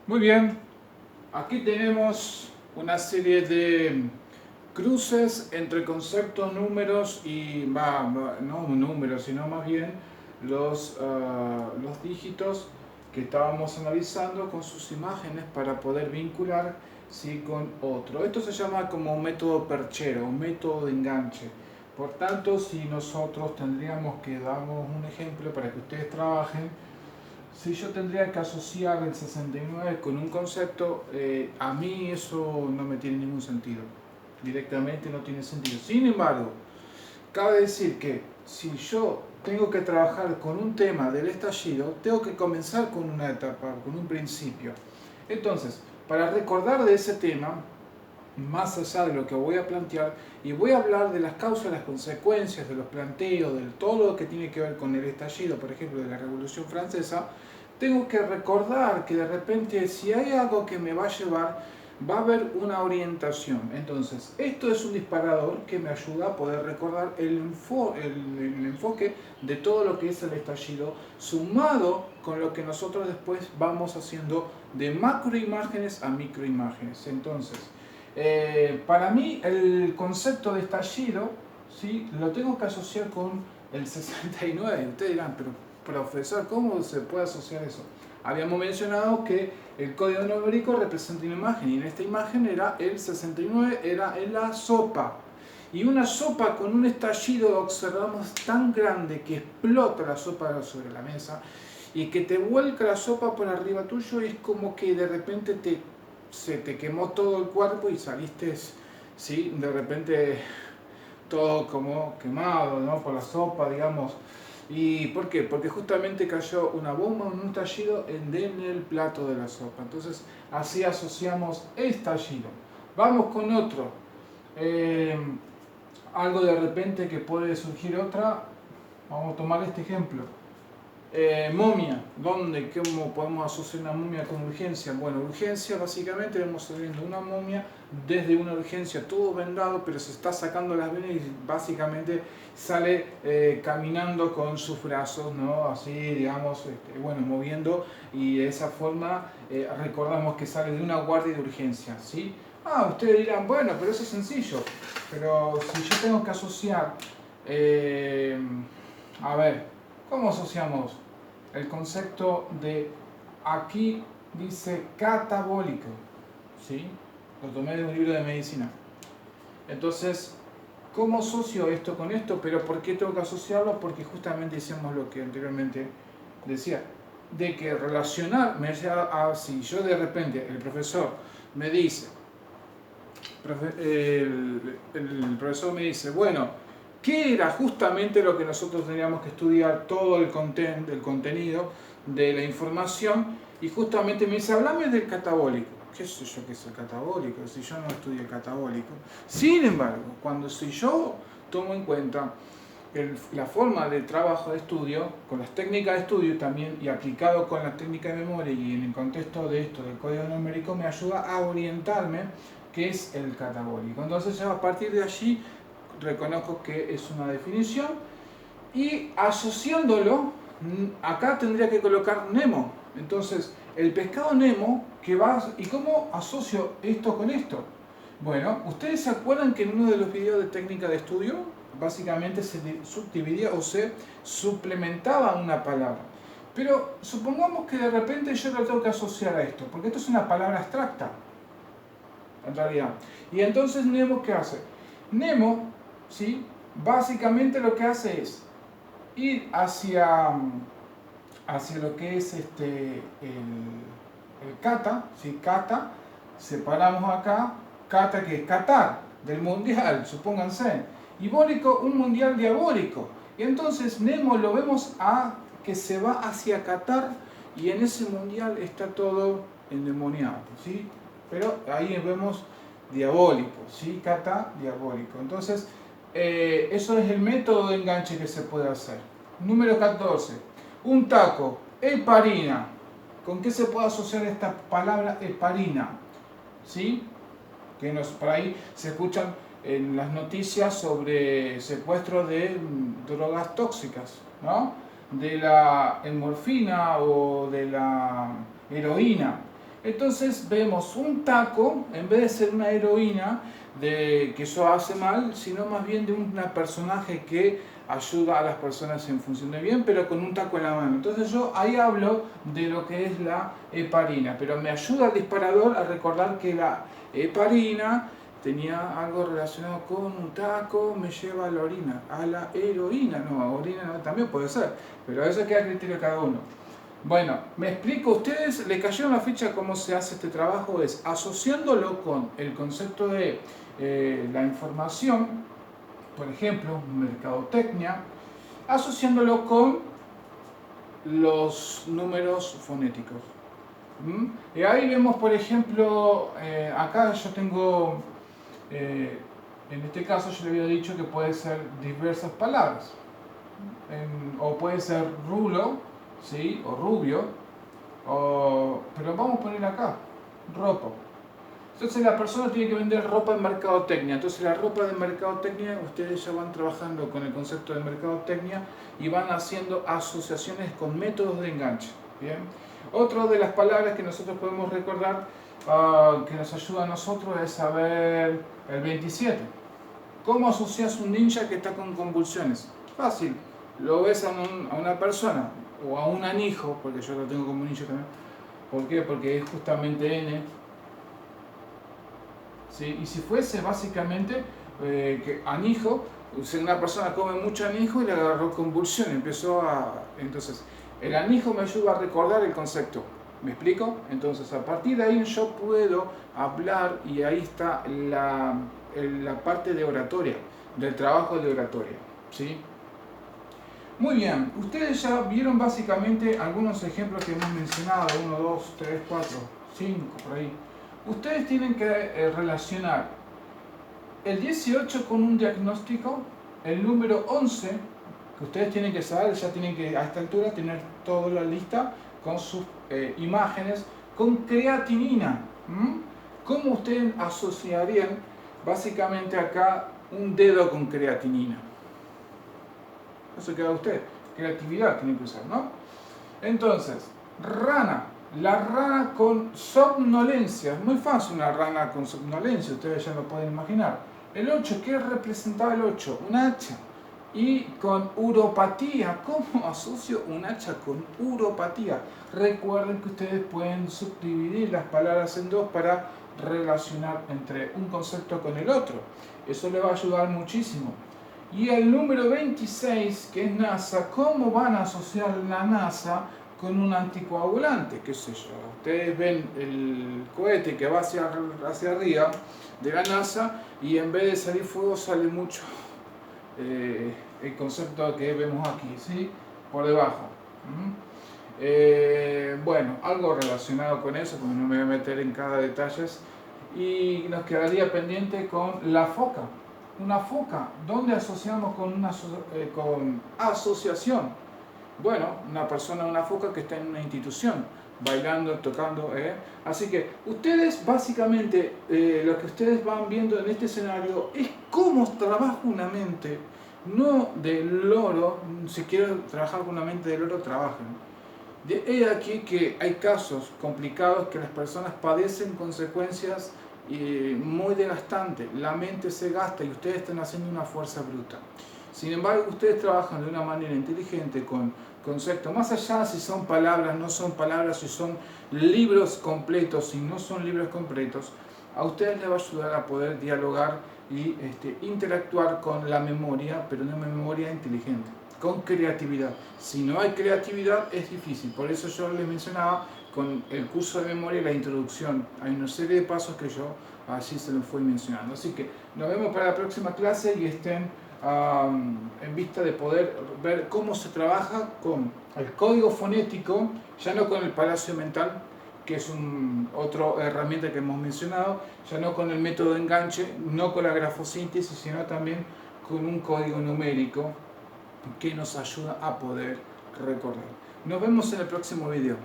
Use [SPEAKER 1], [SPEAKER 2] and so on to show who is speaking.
[SPEAKER 1] Muy bien, aquí tenemos una serie de cruces entre conceptos, números y, no números, sino más bien los dígitos que estábamos analizando con sus imágenes para poder vincular, ¿sí?, con otro. Esto se llama como un método perchero, un método de enganche. Por tanto, si nosotros tendríamos que darnos un ejemplo para que ustedes trabajen, si yo tendría que asociar el 69 con un concepto, a mí eso no me tiene ningún sentido. Directamente no tiene sentido. Sin embargo, cabe decir que si yo tengo que trabajar con un tema del estallido, tengo que comenzar con una etapa, con un principio. Entonces, para recordar de ese tema, más allá de lo que voy a plantear, y voy a hablar de las causas, las consecuencias, de los planteos, de todo lo que tiene que ver con el estallido, por ejemplo, de la Revolución Francesa, tengo que recordar que de repente si hay algo que me va a llevar, va a haber una orientación. Entonces, esto es un disparador que me ayuda a poder recordar el enfoque de todo lo que es el estallido, sumado con lo que nosotros después vamos haciendo de macroimágenes a microimágenes. Entonces, para mí el concepto de estallido, ¿sí?, lo tengo que asociar con el 69. Ustedes dirán, pero profesor, ¿cómo se puede asociar eso? Habíamos mencionado que el código numérico representa una imagen y en esta imagen era el 69, era en la sopa. Y una sopa con un estallido, observamos, tan grande que explota la sopa sobre la mesa y que te vuelca la sopa por arriba tuyo, y es como que de repente se te quemó todo el cuerpo y saliste, ¿sí?, de repente todo como quemado, ¿no?, por la sopa, digamos. ¿Y por qué? Porque justamente cayó una bomba, un estallido en el plato de la sopa. Entonces, así asociamos estallido. Vamos con otro. Eh, Algo de repente que puede surgir otra. Vamos a tomar este ejemplo. Momia, ¿dónde? ¿Cómo podemos asociar una momia con urgencia? Bueno, urgencia básicamente vemos viendo una momia desde una urgencia, todo vendado, pero se está sacando las venas y básicamente sale caminando con sus brazos, ¿no? Así, digamos, bueno, moviendo, y de esa forma recordamos que sale de una guardia de urgencia, ¿sí? Ustedes dirán, bueno, pero eso es sencillo, pero si yo tengo que asociar, eh, a ver, ¿cómo asociamos el concepto de, aquí dice catabólico? ¿Sí? Lo tomé de un libro de medicina. Entonces, ¿cómo asocio esto con esto? Pero ¿por qué tengo que asociarlo? Porque justamente decíamos lo que anteriormente decía, de que relacionar me lleva a, si yo de repente, el profesor me dice, el profesor me dice, bueno, ¿qué era justamente lo que nosotros teníamos que estudiar? Todo el contenido de la información, y justamente me dice, hablame del catabólico. ¿Qué sé yo qué es el catabólico? Si yo no estudio el catabólico. Sin embargo, si yo tomo en cuenta la forma de trabajo de estudio, con las técnicas de estudio también, y aplicado con la técnica de memoria y en el contexto de esto del código numérico, me ayuda a orientarme qué es el catabólico. Entonces ya a partir de allí reconozco que es una definición, y asociándolo, acá tendría que colocar Nemo. Entonces, el pescado Nemo, que va, ¿y cómo asocio esto con esto? Bueno, ¿ustedes se acuerdan que en uno de los videos de técnica de estudio, básicamente se subdividía o se suplementaba una palabra? Pero supongamos que de repente yo lo tengo que asociar a esto, porque esto es una palabra abstracta, en realidad. Y entonces Nemo, ¿qué hace? Nemo, ¿sí?, básicamente lo que hace es ir hacia lo que es el kata, ¿sí? Kata, separamos acá, kata, que es Qatar, del mundial, supónganse, y bólico, un mundial diabólico. Y entonces Nemo lo vemos que se va hacia Qatar, y en ese mundial está todo endemoniado, ¿sí? Pero ahí vemos diabólico, ¿sí? Kata, diabólico. Entonces, eso es el método de enganche que se puede hacer. Número 14. Un taco, heparina. ¿Con qué se puede asociar esta palabra heparina? ¿Sí? Que por ahí se escuchan en las noticias sobre secuestros de drogas tóxicas, ¿no? De la morfina o de la heroína. Entonces vemos un taco, en vez de ser una heroína, que eso hace mal, sino más bien de un personaje que ayuda a las personas en función de bien, pero con un taco en la mano. Entonces yo ahí hablo de lo que es la heparina, pero me ayuda el disparador a recordar que la heparina tenía algo relacionado con un taco, me lleva a la orina, a la heroína, no, orina no, también puede ser, pero eso queda a criterio de cada uno. Bueno, me explico, ¿ustedes le cayeron la ficha cómo se hace este trabajo? Es asociándolo con el concepto de la información, por ejemplo, mercadotecnia, asociándolo con los números fonéticos. Y ahí vemos, por ejemplo, acá yo tengo, en este caso yo le había dicho que puede ser diversas palabras, o puede ser rulo, ¿sí? O rubio, pero vamos a poner acá, ropa. Entonces la persona tiene que vender ropa en mercadotecnia. Entonces la ropa de mercadotecnia, ustedes ya van trabajando con el concepto de mercadotecnia y van haciendo asociaciones con métodos de enganche. ¿Bien? Otra de las palabras que nosotros podemos recordar que nos ayuda a nosotros es saber el 27. ¿Cómo asocias un ninja que está con convulsiones? Fácil. Lo ves a una persona o a un anijo, porque yo lo tengo como ninja también. ¿Por qué? Porque es justamente N. ¿Sí? Y si fuese básicamente que anijo, una persona come mucho anijo y le agarró convulsión, entonces, el anijo me ayuda a recordar el concepto. ¿Me explico? Entonces, a partir de ahí yo puedo hablar y ahí está la parte de oratoria, del trabajo de oratoria. ¿Sí? Muy bien, ustedes ya vieron básicamente algunos ejemplos que hemos mencionado, 1, 2, 3, 4, 5, por ahí. Ustedes tienen que relacionar el 18 con un diagnóstico, el número 11, que ustedes tienen que saber, ya tienen que a esta altura tener toda la lista con sus imágenes, con creatinina. ¿Cómo ustedes asociarían básicamente acá un dedo con creatinina? Eso queda usted, creatividad tiene que usar, ¿no? Entonces, rana. La rana con somnolencia, es muy fácil una rana con somnolencia, ustedes ya lo pueden imaginar. El 8, ¿qué representaba el 8? Un hacha. Y con uropatía, ¿cómo asocio un hacha con uropatía? Recuerden que ustedes pueden subdividir las palabras en dos para relacionar entre un concepto con el otro. Eso le va a ayudar muchísimo. Y el número 26, que es NASA, ¿cómo van a asociar la NASA con un anticoagulante? ¿Qué sé yo? Ustedes ven el cohete que va hacia arriba de la NASA y en vez de salir fuego sale mucho el concepto que vemos aquí, ¿sí? Por debajo. Bueno, algo relacionado con eso, porque no me voy a meter en cada detalle. Y nos quedaría pendiente con la foca. Una foca, ¿dónde asociamos con asociación? Bueno, una persona, una foca que está en una institución, bailando, tocando. Así que ustedes básicamente, lo que ustedes van viendo en este escenario es cómo trabaja una mente, no del loro. Si quieren trabajar con una mente del loro, trabajen. De aquí que hay casos complicados que las personas padecen consecuencias muy desgastantes. La mente se gasta y ustedes están haciendo una fuerza bruta. Sin embargo, ustedes trabajan de una manera inteligente con conceptos, más allá si son palabras, no son palabras, si son libros completos, si no son libros completos, a ustedes les va a ayudar a poder dialogar y interactuar con la memoria, pero una memoria inteligente, con creatividad. Si no hay creatividad es difícil, por eso yo les mencionaba con el curso de memoria y la introducción. Hay una serie de pasos que yo allí se los fui mencionando. Así que nos vemos para la próxima clase y estén en vista de poder ver cómo se trabaja con el código fonético, ya no con el palacio mental, que es otra herramienta que hemos mencionado, ya no con el método de enganche, no con la grafosíntesis, sino también con un código numérico que nos ayuda a poder recordar. Nos vemos en el próximo video.